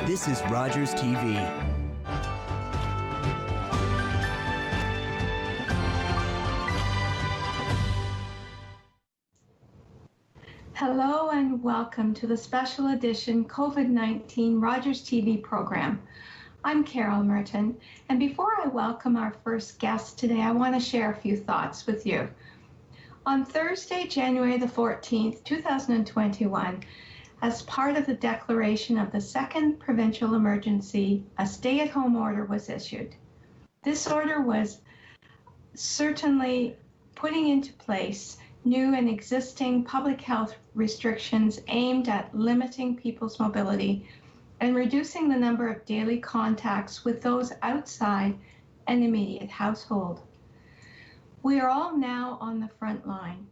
This is Rogers TV. Hello and welcome to the special edition COVID-19 Rogers TV program. I'm Carol Merton, and before I welcome our first guest today, I want to share a few thoughts with you. On Thursday, January the 14th, 2021, as part of the declaration of the second provincial emergency, a stay-at-home order was issued. This order was certainly putting into place new and existing public health restrictions aimed at limiting people's mobility and reducing the number of daily contacts with those outside an immediate household. We are all now on the front line.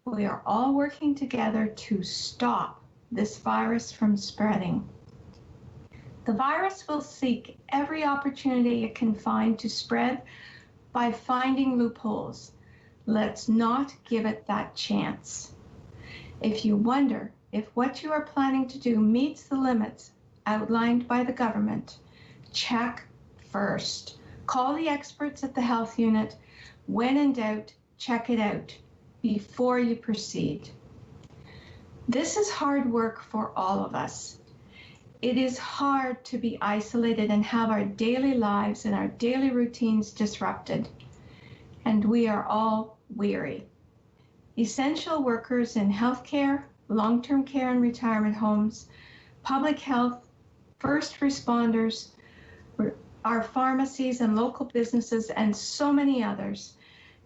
We are all working together to stop this virus from spreading. The virus will seek every opportunity it can find to spread by finding loopholes. Let's not give it that chance. If you wonder if what you are planning to do meets the limits outlined by the government, check first. Call the experts at the health unit. When in doubt, check it out before you proceed. This is hard work for all of us. It is hard to be isolated and have our daily lives and our daily routines disrupted. And we are all weary. Essential workers in healthcare, long-term care and retirement homes, public health, first responders, our pharmacies and local businesses, and so many others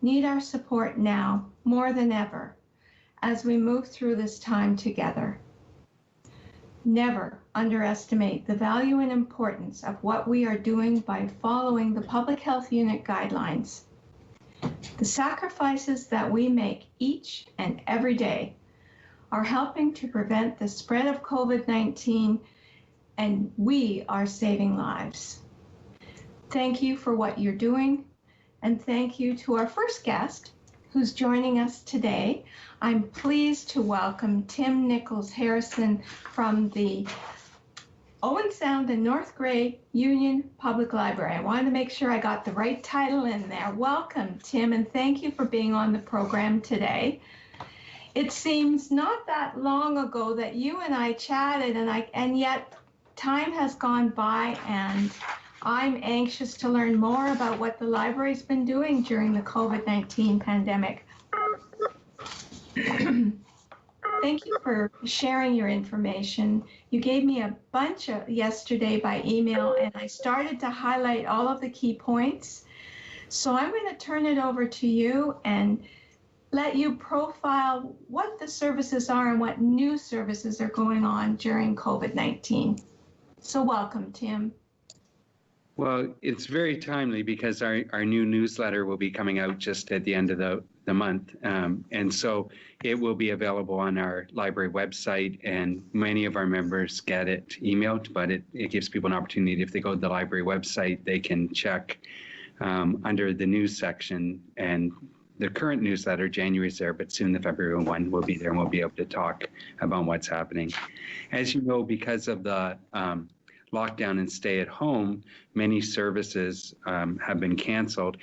need our support now more than ever as we move through this time together. Never underestimate the value and importance of what we are doing by following the public health unit guidelines. The sacrifices that we make each and every day are helping to prevent the spread of COVID-19, and we are saving lives. Thank you for what you're doing, and thank you to our first guest who's joining us today. I'm pleased to welcome Tim Nicholls-Harrison from the Owen Sound and North Grey Union Public Library. I wanted to make sure I got the right title in there. Welcome, Tim, and thank you for being on the program today. It seems not that long ago that you and I chatted, and yet time has gone by, and I'm anxious to learn more about what the library's been doing during the COVID-19 pandemic. Thank you for sharing your information. You gave me a bunch yesterday by email, and I started to highlight all of the key points. So I'm going to turn it over to you and let you profile what the services are and what new services are going on during COVID-19. So welcome, Tim. Well, it's very timely because our new newsletter will be coming out just at the end of the month. And so it will be available on our library website, and many of our members get it emailed, but it gives people an opportunity. If they go to the library website, they can check under the news section, and the current newsletter, January is there, but soon the February one will be there, and we'll be able to talk about what's happening. As you know, because of the lockdown and stay at home, many services have been canceled.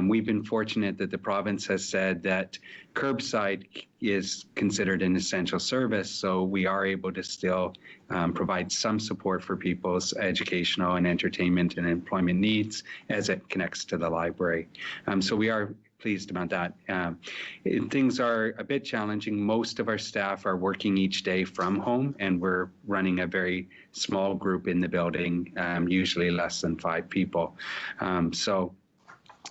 We've been fortunate that the province has said that curbside is considered an essential service, so we are able to still provide some support for people's educational and entertainment and employment needs as it connects to the library. So we are pleased about that. Things are a bit challenging. Most of our staff are working each day from home, and we're running a very small group in the building, usually less than 5 people. So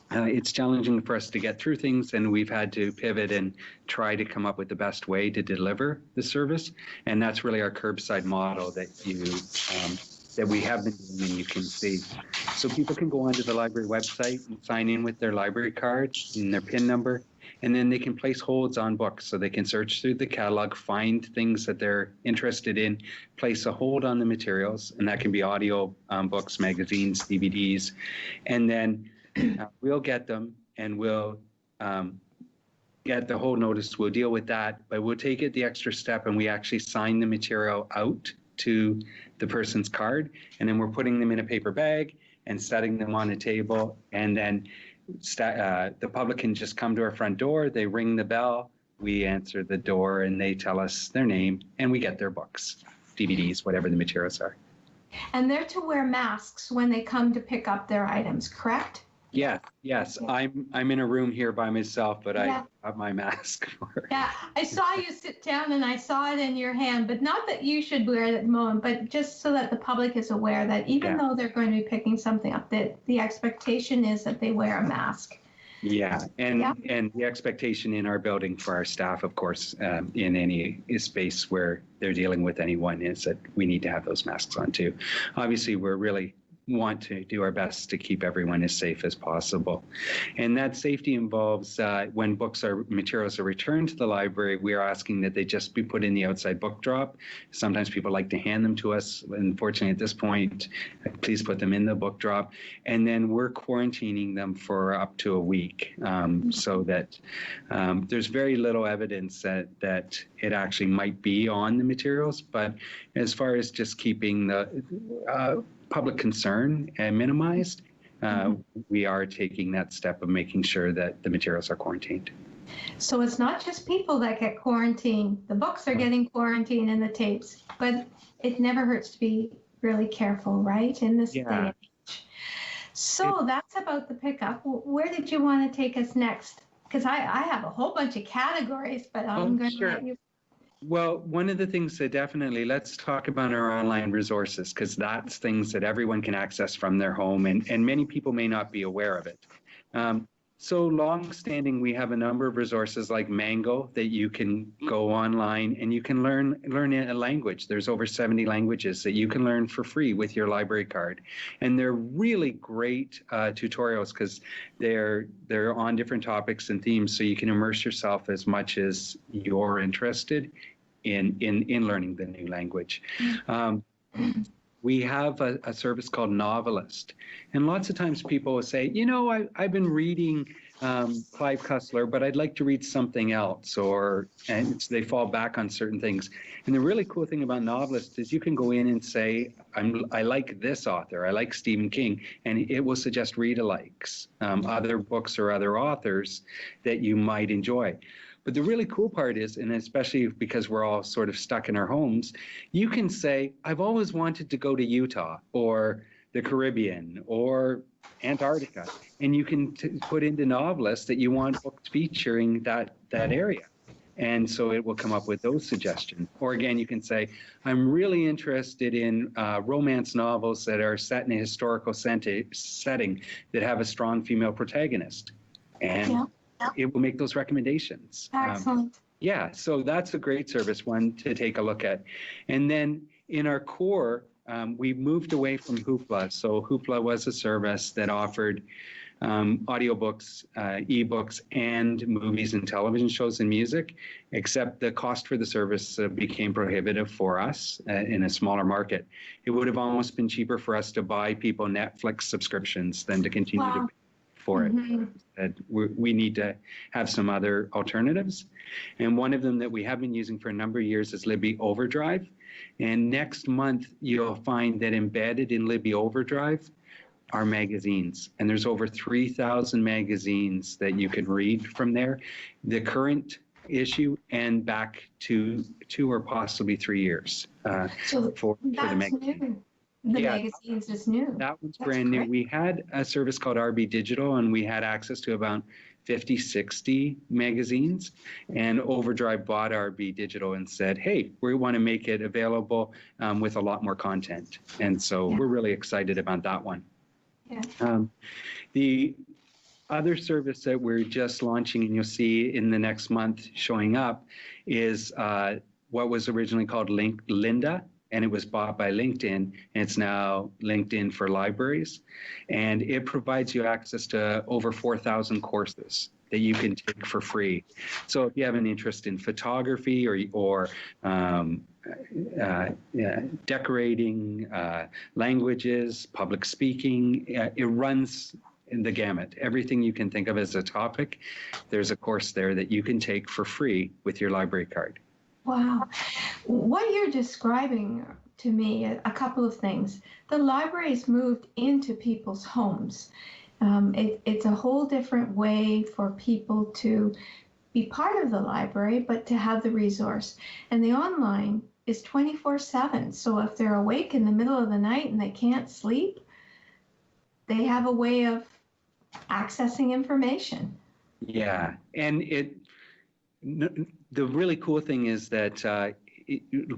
it's challenging for us to get through things, and we've had to pivot and try to come up with the best way to deliver the service. And that's really our curbside model that we have been doing, and you can see. So people can go onto the library website and sign in with their library card and their PIN number, and then they can place holds on books. So they can search through the catalog, find things that they're interested in, place a hold on the materials, and that can be audio books, magazines, DVDs, and then we'll get them, and we'll get the hold notice. We'll deal with that, but we'll take it the extra step, and we actually sign the material out to the person's card, and then we're putting them in a paper bag and setting them on a table, and then the public can just come to our front door, they ring the bell, we answer the door, and they tell us their name, and we get their books, DVDs, whatever the materials are. And they're to wear masks when they come to pick up their items, correct? Yes. Yeah. I'm in a room here by myself, but I have my mask for. Yeah, I saw you sit down and I saw it in your hand, but not that you should wear it at the moment, but just so that the public is aware that even though they're going to be picking something up, that the expectation is that they wear a mask. Yeah, and the expectation in our building for our staff, of course, in any space where they're dealing with anyone, is that we need to have those masks on too. Obviously, we're really want to do our best to keep everyone as safe as possible. And that safety involves when materials are returned to the library, we are asking that they just be put in the outside book drop. Sometimes people like to hand them to us. Unfortunately, at this point, please put them in the book drop. And then we're quarantining them for up to a week, so that there's very little evidence that it actually might be on the materials. But as far as just keeping the public concern minimized, we are taking that step of making sure that the materials are quarantined. So it's not just people that get quarantined. The books are getting quarantined and the tapes, but it never hurts to be really careful, right, in this day and age. So that's about the pickup. Where did you want to take us next? Because I have a whole bunch of categories, but I'm going to let you. Well, one of the things that definitely, let's talk about our online resources, because that's things that everyone can access from their home, and many people may not be aware of it. So long-standing, we have a number of resources like Mango that you can go online and you can learn a language. There's over 70 languages that you can learn for free with your library card. And they're really great tutorials because they're on different topics and themes, so you can immerse yourself as much as you're interested in learning the new language. We have a service called Novelist. And lots of times people will say, I've been reading Clive Cussler, but I'd like to read something else, and they fall back on certain things. And the really cool thing about Novelist is you can go in and say, I like this author, I like Stephen King, and it will suggest read-alikes, other books or other authors that you might enjoy. But the really cool part is, and especially because we're all sort of stuck in our homes, you can say, I've always wanted to go to Utah or the Caribbean or Antarctica. And you can put into Novelist that you want books featuring that area. And so it will come up with those suggestions. Or again, you can say, I'm really interested in romance novels that are set in a historical setting that have a strong female protagonist. And it will make those recommendations. Excellent. So that's a great service, one to take a look at. And then in our core, we moved away from Hoopla. So Hoopla was a service that offered audiobooks, ebooks, and movies and television shows and music, except the cost for the service became prohibitive for us in a smaller market. It would have almost been cheaper for us to buy people Netflix subscriptions than to continue to pay for it. That we need to have some other alternatives. And one of them that we have been using for a number of years is Libby Overdrive. And next month, you'll find that embedded in Libby Overdrive are magazines. And there's over 3,000 magazines that you can read from there. The current issue and back to 2 or possibly 3 years for the magazine. The magazines is new. That one's brand new. We had a service called RB Digital, and we had access to about 50, 60 magazines. And Overdrive bought RB Digital and said, hey, we want to make it available with a lot more content. And so we're really excited about that one. The other service that we're just launching, and you'll see in the next month showing up, is what was originally called Lynda. And it was bought by LinkedIn, and it's now LinkedIn for Libraries. And it provides you access to over 4,000 courses that you can take for free. So if you have an interest in photography or decorating, languages, public speaking, it runs in the gamut. Everything you can think of as a topic, there's a course there that you can take for free with your library card. Wow. What you're describing to me a couple of things. The library's moved into people's homes. It's a whole different way for people to be part of the library, but to have the resource. And the online is 24/7. So if they're awake in the middle of the night and they can't sleep, they have a way of accessing information. Yeah, and the really cool thing is that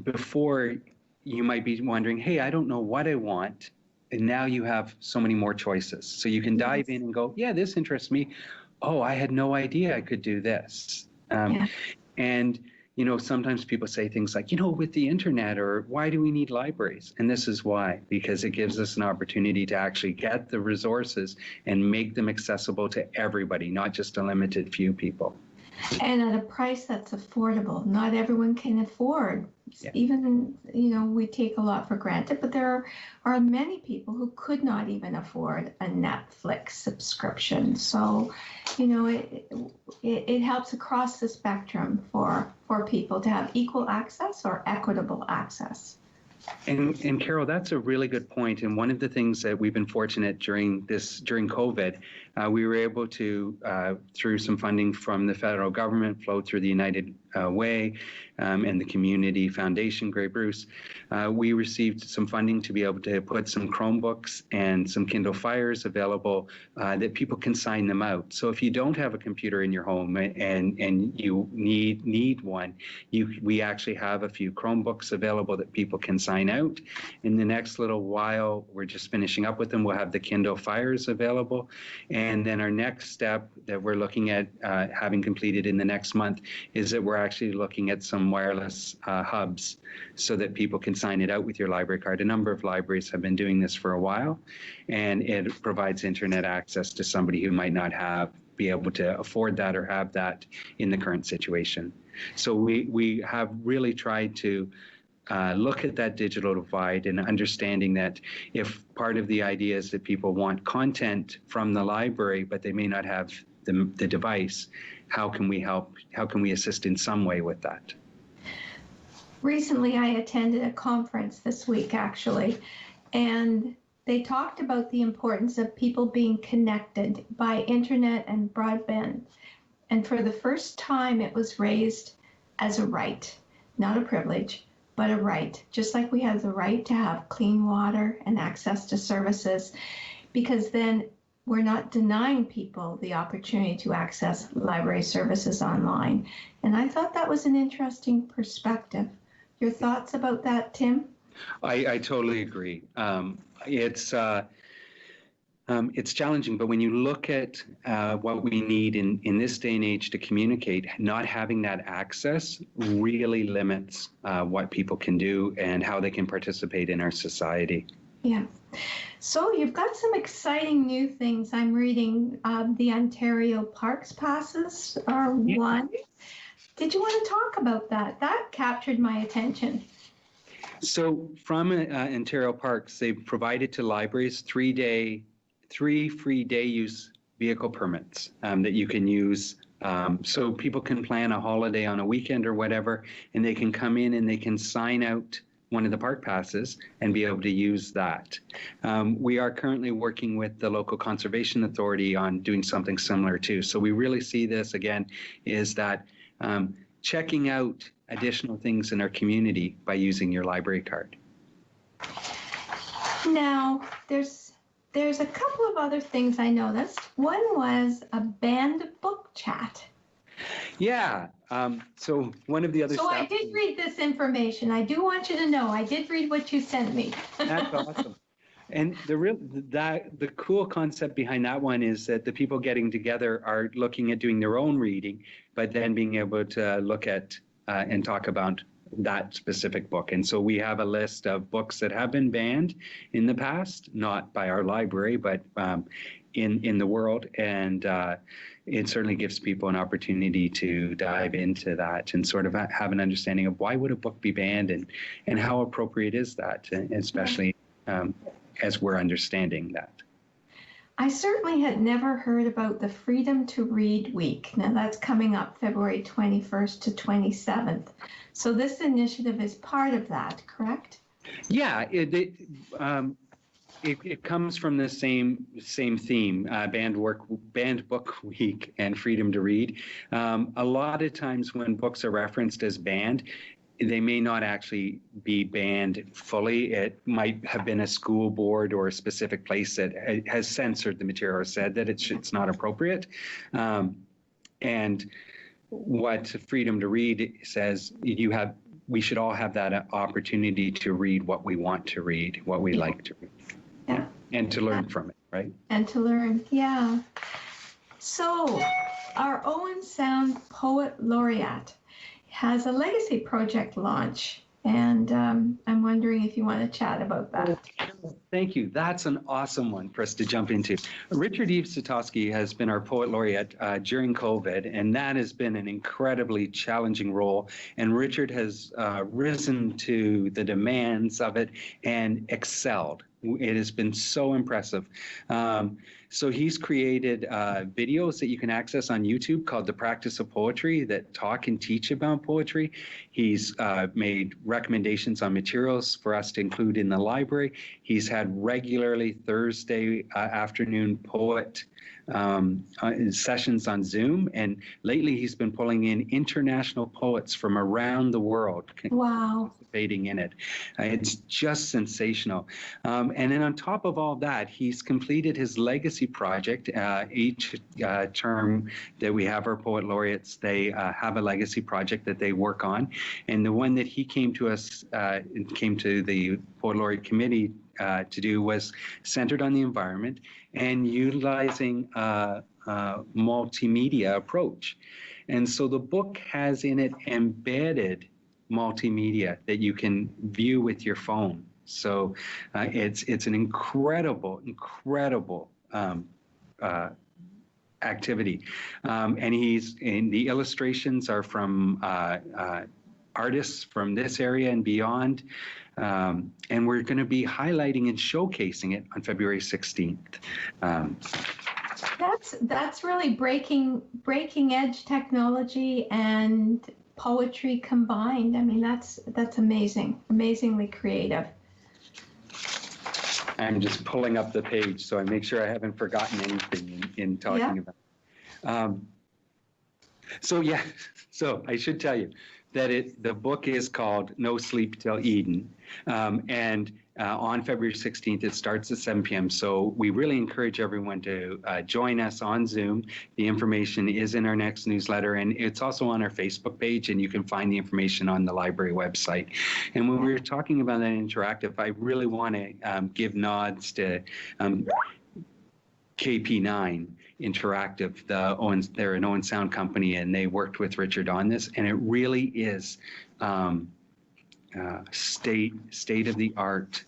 before you might be wondering, hey, I don't know what I want. And now you have so many more choices. So you can dive in and go, yeah, this interests me. Oh, I had no idea I could do this. And, sometimes people say things like, with the internet, or why do we need libraries? And this is why, because it gives us an opportunity to actually get the resources and make them accessible to everybody, not just a limited few people. And at a price that's affordable. Not everyone can afford. Yeah. Even, we take a lot for granted, but there are many people who could not even afford a Netflix subscription. So, it helps across the spectrum for people to have equal access or equitable access. And Carol, that's a really good point. And one of the things that we've been fortunate during COVID, we were able to, through some funding from the federal government, flow through the United Way and the Community Foundation, Grey Bruce, we received some funding to be able to put some Chromebooks and some Kindle Fires available that people can sign them out. So if you don't have a computer in your home and you need one, we actually have a few Chromebooks available that people can sign out. In the next little while, we're just finishing up with them. We'll have the Kindle Fires available. And then our next step that we're looking at having completed in the next month is that we're actually looking at some wireless hubs so that people can sign it out with your library card. A number of libraries have been doing this for a while, and it provides internet access to somebody who might not be able to afford that or have that in the current situation. So we have really tried to look at that digital divide and understanding that if part of the idea is that people want content from the library, but they may not have the device, how can we help? How can we assist in some way with that? Recently, I attended a conference this week, actually, and they talked about the importance of people being connected by internet and broadband. And for the first time, it was raised as a right, not a privilege, but a right, just like we have the right to have clean water and access to services, because then we're not denying people the opportunity to access library services online. And I thought that was an interesting perspective. Your thoughts about that, Tim? I totally agree. It's challenging, but when you look at what we need in this day and age to communicate, not having that access really limits what people can do and how they can participate in our society. Yeah. So you've got some exciting new things. I'm reading the Ontario Parks passes are one. Did you want to talk about that? That captured my attention. So from Ontario Parks, they've provided to libraries 3 free day use vehicle permits that you can use. So people can plan a holiday on a weekend or whatever, and they can come in and they can sign out one of the park passes and be able to use that. We are currently working with the local conservation authority on doing something similar too. So we really see this again is that checking out additional things in our community by using your library card. Now, there's a couple of other things I noticed. One was a banned book chat. Yeah. So one of the other. So I did read this information. I do want you to know I did read what you sent me. That's awesome. And the cool concept behind that one is that the people getting together are looking at doing their own reading, but then being able to look at and talk about that specific book. And so we have a list of books that have been banned in the past, not by our library, but in the world. And it certainly gives people an opportunity to dive into that and sort of have an understanding of why would a book be banned and how appropriate is that, especially as we're understanding that. I certainly had never heard about the Freedom to Read Week. Now that's coming up February 21st to 27th. So this initiative is part of that, correct? Yeah, it comes from the same theme, banned book week and freedom to read. A lot of times when books are referenced as banned, they may not actually be banned fully. It might have been a school board or a specific place that has censored the material or said that it's not appropriate. And what freedom to read says, we should all have that opportunity to read what we want to read, what we like to read. Yeah. And to learn from it, right? And to learn, yeah. So our Owen Sound Poet Laureate has a legacy project launch, and I'm wondering if you want to chat about that. Thank you. That's an awesome one for us to jump into. Richard Eve Satosky has been our Poet Laureate during COVID, and that has been an incredibly challenging role. And Richard has risen to the demands of it and excelled. It has been so impressive. So he's created videos that you can access on YouTube called The Practice of Poetry that talk and teach about poetry. He's made recommendations on materials for us to include in the library. He's had regularly Thursday afternoon poet sessions on Zoom, and lately he's been pulling in international poets from around the world. Wow. Participating in it. It's just sensational. And then on top of all that, he's completed his legacy project. Each term that we have our poet laureates, they have a legacy project that they work on. And the one that he came to us, came to the Poet Laureate Committee to do was centered on the environment and utilizing a multimedia approach. And so the book has in it embedded multimedia that you can view with your phone. So it's an incredible activity. And the illustrations are from artists from this area and beyond. And we're going to be highlighting and showcasing it on February 16th. That's really breaking edge technology and poetry combined. I mean, that's amazing, amazingly creative. I'm just pulling up the page so I make sure I haven't forgotten anything in talking about. So I should tell you that the book is called No Sleep Till Eden, and on February 16th, it starts at 7 p.m. So we really encourage everyone to join us on Zoom. The information is in our next newsletter, and it's also on our Facebook page, and you can find the information on the library website. And when we were talking about that interactive, I really want to give nods to KP9 Interactive. They're an Owen Sound company, and they worked with Richard on this, and it really is state-of-the-art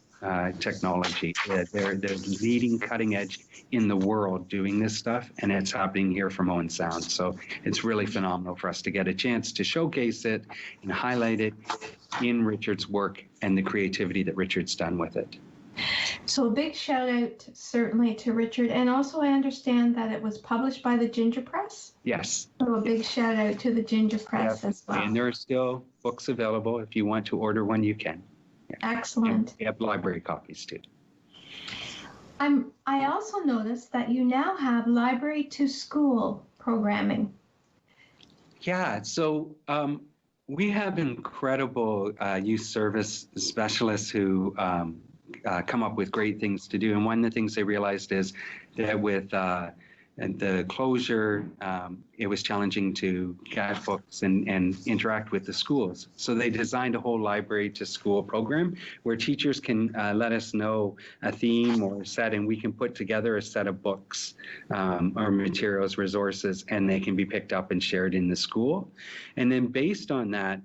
technology. They're leading cutting edge in the world doing this stuff, and it's happening here from Owen Sound. So it's really phenomenal for us to get a chance to showcase it and highlight it in Richard's work and the creativity that Richard's done with it. So a big shout out certainly to Richard, and also I understand that it was published by the Ginger Press. Yes. So a big shout out to the Ginger Press as well. And there are still books available. If you want to order one, you can. Yeah. Excellent. And we have library copies too. I also noticed that you now have library to school programming. Yeah, so we have incredible youth service specialists who come up with great things to do. And one of the things they realized is that with the closure, it was challenging to get books and interact with the schools. So they designed a whole library to school program where teachers can let us know a theme or a set, and we can put together a set of books or materials, resources, and they can be picked up and shared in the school. And then based on that,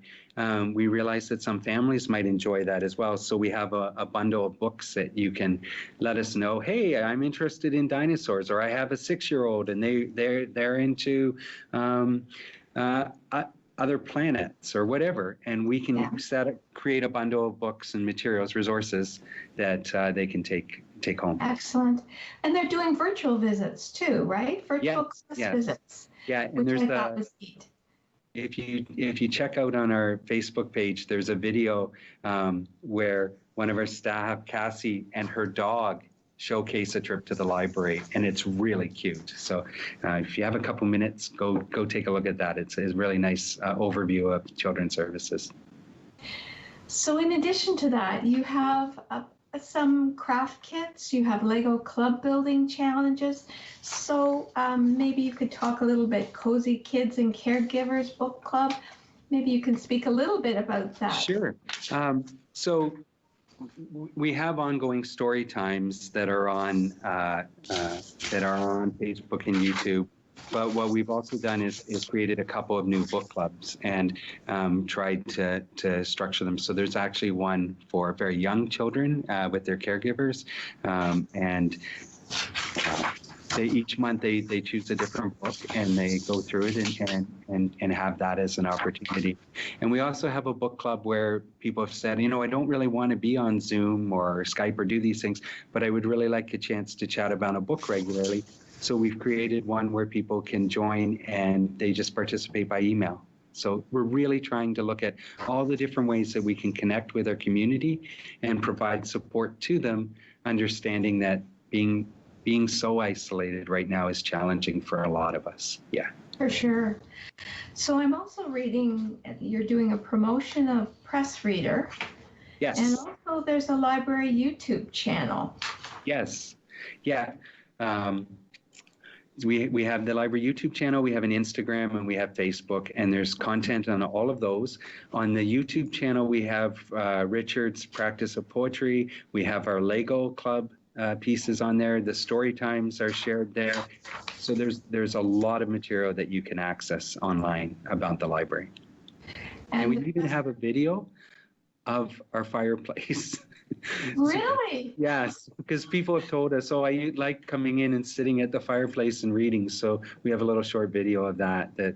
we realized that some families might enjoy that as well. So we have a bundle of books that you can let us know, hey, I'm interested in dinosaurs, or I have a 6-year-old and they're into other planets or whatever. And we can create a bundle of books and materials, resources that they can take home. Excellent. And they're doing virtual visits too, right? Virtual class visits. Yeah, and which there's I thought was neat. If you check out on our Facebook page, there's a video where one of our staff, Cassie, and her dog showcase a trip to the library, and it's really cute. So if you have a couple minutes, go take a look at that. It's a really nice overview of children's services. So in addition to that, you have some craft kits, you have Lego club building challenges. So maybe you could talk a little bit, Cozy Kids and Caregivers Book Club. Maybe you can speak a little bit about that. Sure. So we have ongoing story times that are on Facebook and YouTube. But what we've also done is created a couple of new book clubs and tried to structure them. So there's actually one for very young children with their caregivers, and each month they choose a different book and they go through it and have that as an opportunity. And we also have a book club where people have said, I don't really want to be on Zoom or Skype or do these things, but I would really like a chance to chat about a book regularly. So we've created one where people can join and they just participate by email. So we're really trying to look at all the different ways that we can connect with our community and provide support to them, understanding that being so isolated right now is challenging for a lot of us. Yeah. For sure. So I'm also reading, you're doing a promotion of Press Reader. Yes. And also there's a library YouTube channel. Yes. Yeah. We have the library YouTube channel, we have an Instagram, and we have Facebook, and there's content on all of those. On the YouTube channel, we have Richard's practice of poetry. We have our Lego club pieces on there. The story times are shared there. So there's a lot of material that you can access online about the library. And we even have a video of our fireplace. Really? Yes, because people have told us, I like coming in and sitting at the fireplace and reading. So we have a little short video of that. That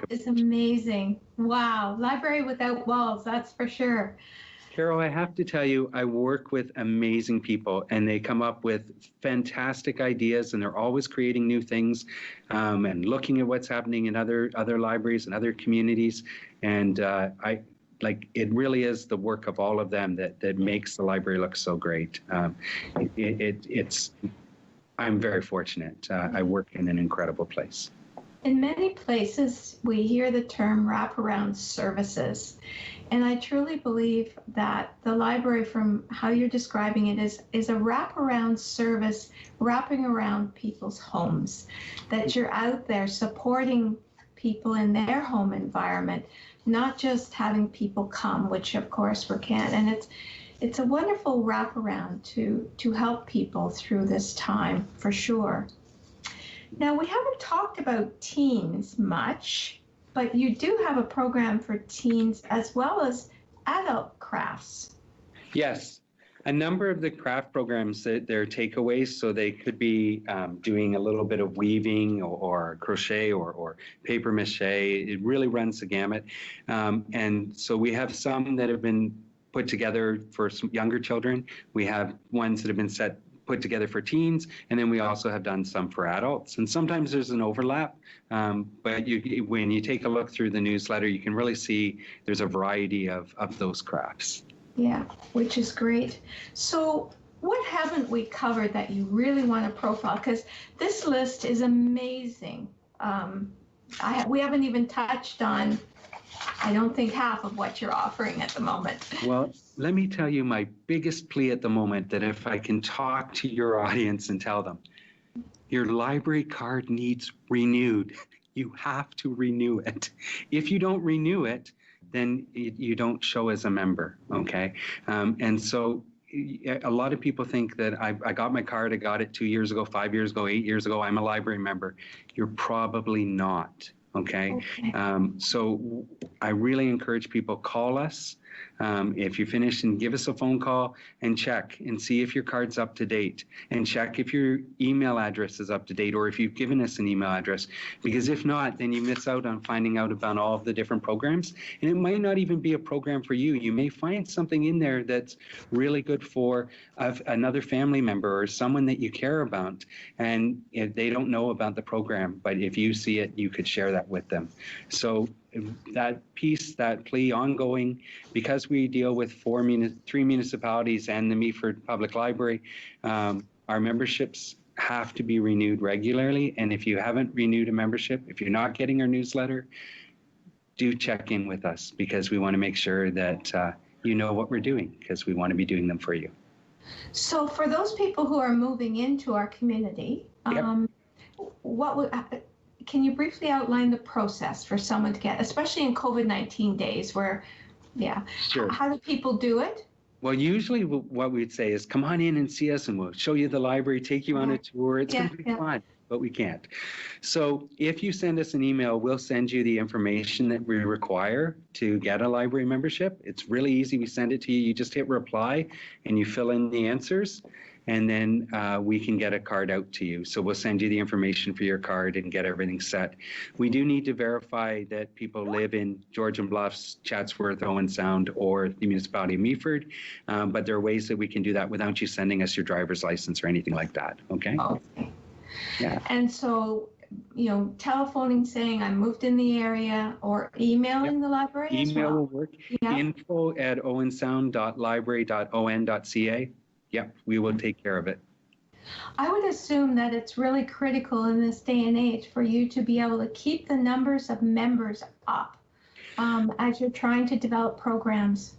is amazing. Wow. Library without walls, that's for sure. Carol, I have to tell you, I work with amazing people and they come up with fantastic ideas and they're always creating new things and looking at what's happening in other libraries and other communities. And it really is the work of all of them that makes the library look so great. I'm very fortunate. I work in an incredible place. In many places, we hear the term wraparound services. And I truly believe that the library, from how you're describing it, is a wraparound service wrapping around people's homes, that you're out there supporting people in their home environment, not just having people come, which of course we can. And it's a wonderful wraparound to help people through this time, for sure. Now, we haven't talked about teens much, but you do have a program for teens as well as adult crafts. Yes. A number of the craft programs, they're takeaways, so they could be doing a little bit of weaving or crochet or paper mache. It really runs the gamut. And so we have some that have been put together for some younger children. We have ones that have been put together for teens, and then we also have done some for adults. And sometimes there's an overlap, but when you take a look through the newsletter, you can really see there's a variety of those crafts. Yeah, which is great. So what haven't we covered that you really want to profile? Because this list is amazing. We haven't even touched on, I don't think, half of what you're offering at the moment. Well, let me tell you my biggest plea at the moment, that if I can talk to your audience and tell them, your library card needs renewed. You have to renew it. If you don't renew it, then you don't show as a member, okay? And so a lot of people think that I got my card, I got it 2 years ago, 5 years ago, 8 years ago, I'm a library member. You're probably not, okay? So I really encourage people, call us. If you finish, and give us a phone call and check and see if your card's up to date, and check if your email address is up to date, or if you've given us an email address, because if not, then you miss out on finding out about all of the different programs, and it might not even be a program for you. You may find something in there that's really good for another family member or someone that you care about, and if they don't know about the program, but if you see it, you could share that with them. So that piece, that plea ongoing, because we deal with three municipalities and the Meaford Public Library, our memberships have to be renewed regularly. And if you haven't renewed a membership, if you're not getting our newsletter, do check in with us, because we want to make sure that you know what we're doing, because we want to be doing them for you. So for those people who are moving into our community, Yep. Can you briefly outline the process for someone to get, especially in COVID-19 days where, Sure. How do people do it? Well, usually what we'd say is, come on in and see us and we'll show you the library, take you on a tour. It's going to be fun, but we can't. So if you send us an email, we'll send you the information that we require to get a library membership. It's really easy. We send it to you. You just hit reply and you fill in the answers, and then we can get a card out to you. So we'll send you the information for your card and get everything set. We do need to verify that people live in Georgian Bluffs, Chatsworth, Owen Sound, or the municipality of Meaford. But there are ways that we can do that without you sending us your driver's license or anything like that. Okay? Okay. Yeah. And so, telephoning saying I moved in the area, or emailing the library as well? Email will work. Yeah. info@owensound.library.on.ca. Yep, we will take care of it. I would assume that it's really critical in this day and age for you to be able to keep the numbers of members up as you're trying to develop programs.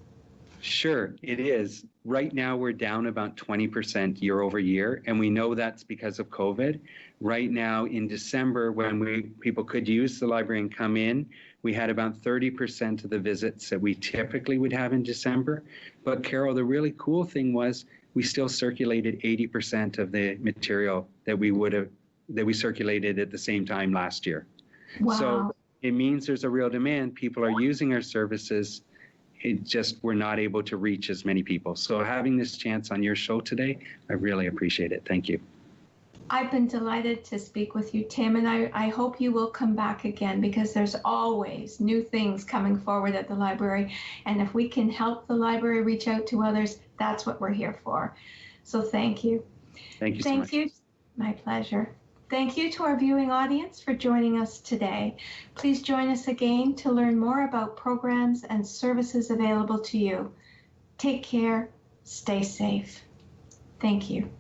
Sure, it is. Right now, we're down about 20% year over year, and we know that's because of COVID. Right now, in December, when people could use the library and come in, we had about 30% of the visits that we typically would have in December. But Carol, the really cool thing was we still circulated 80% of the material that we circulated at the same time last year. Wow. So it means there's a real demand. People are using our services. It just, we're not able to reach as many people. So having this chance on your show today, I really appreciate it. Thank you. I've been delighted to speak with you, Tim, and I hope you will come back again, because there's always new things coming forward at the library. And if we can help the library reach out to others, that's what we're here for. So thank you. Thank you so much. Thank you. My pleasure. Thank you to our viewing audience for joining us today. Please join us again to learn more about programs and services available to you. Take care. Stay safe. Thank you.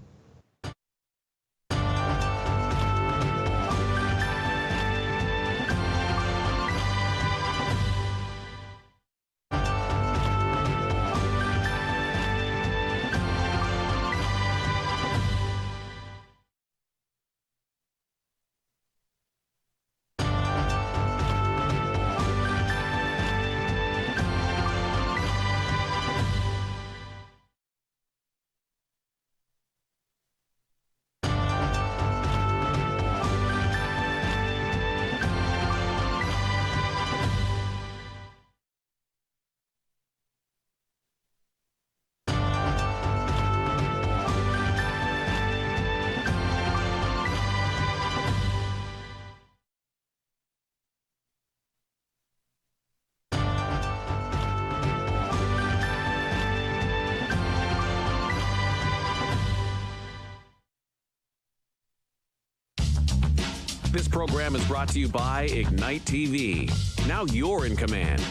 This program is brought to you by Ignite TV. Now you're in command.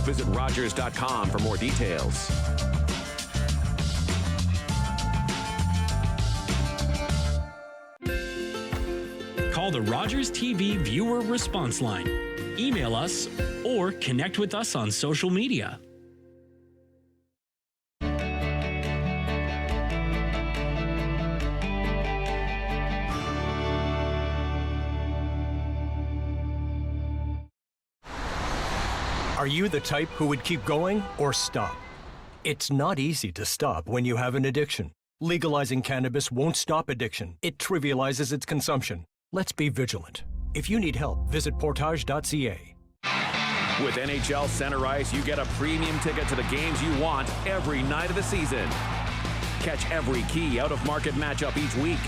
Visit Rogers.com for more details. Call the Rogers TV viewer response line. Email us or connect with us on social media. Are you the type who would keep going or stop? It's not easy to stop when you have an addiction. Legalizing cannabis won't stop addiction. It trivializes its consumption. Let's be vigilant. If you need help, visit portage.ca. With NHL Center Ice, you get a premium ticket to the games you want every night of the season. Catch every key out-of-market matchup each week.